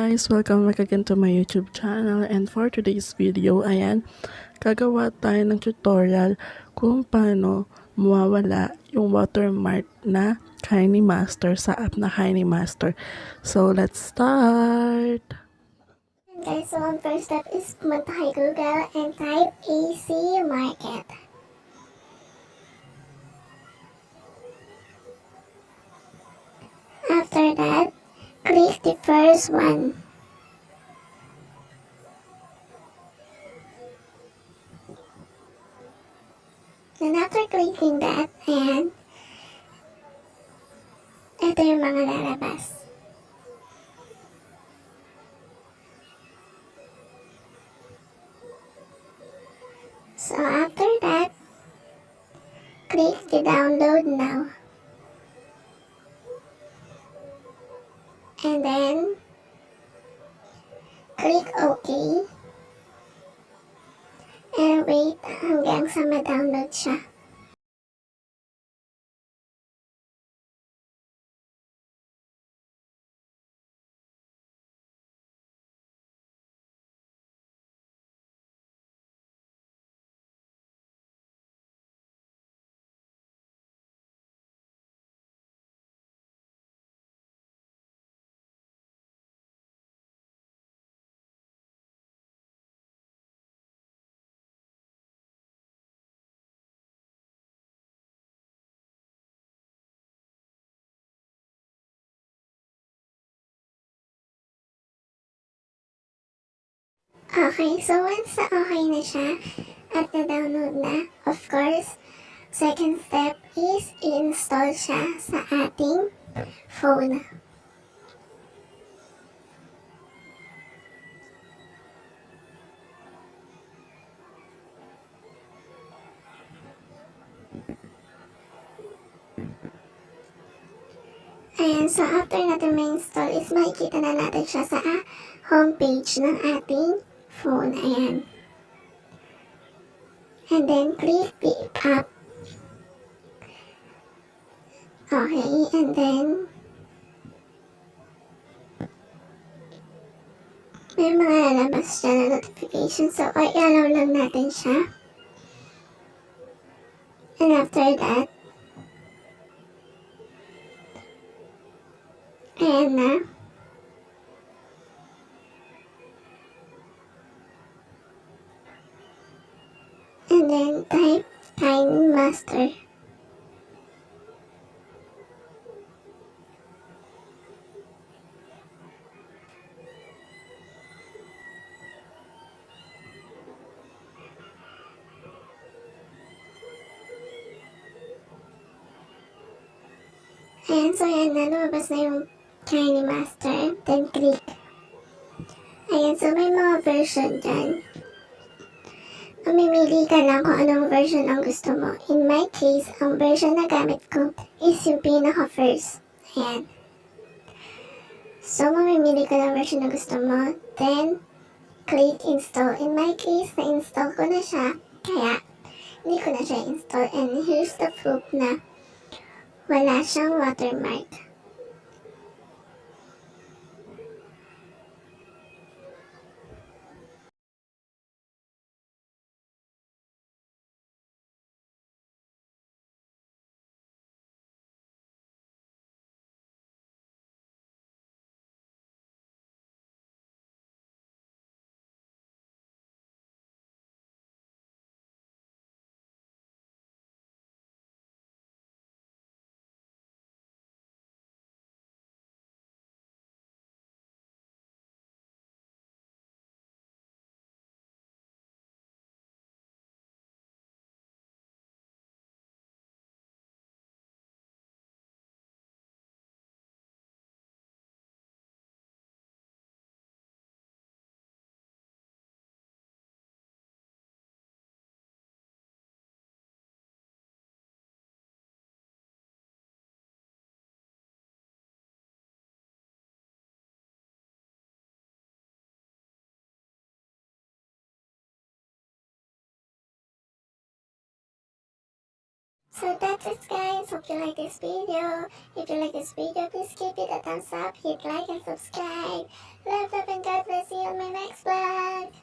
guys! Welcome back again to my YouTube channel, and for today's video, ayan, gagawa tayo ng tutorial kung paano mawawala yung watermark na KINEMASTER sa app na KINEMASTER. So, let's start! Guys, so ang first step is pumunta kay Google and type AC Market. After that, click the first one. Then after clicking that, ayan, ito yung mga lalabas. So after that, click the download now. And then, click OK. And wait hanggang sa ma-download siya. Okay, so once na okay na siya at na-download na, of course, second step is i-install siya sa ating phone. Ayan, so after natin ma-install is makikita na natin siya sa homepage ng ating phone. Ayan. And then click the app. Okay, and then may mga lalabas siya na notification. So, i-allow lang natin siya. And after that, ayan na. And then type KINEMASTER. Ayan, so yan na, lumabas na yung KINEMASTER. Then click. Ayan, so may mga version dyan. Mamimili ka lang kung anong version ang gusto mo. In my case, ang version na gamit ko is yung pinaka-first. Ayan. So, mamimili ka ng version na gusto mo. Then, click install. In my case, na-install ko na siya. Kaya, hindi ko na siya install. And here's the proof na wala siyang watermark. So that's it guys, hope you like this video. If you like this video, please give it a thumbs up, hit like and subscribe. Love, love and God bless you on my next vlog.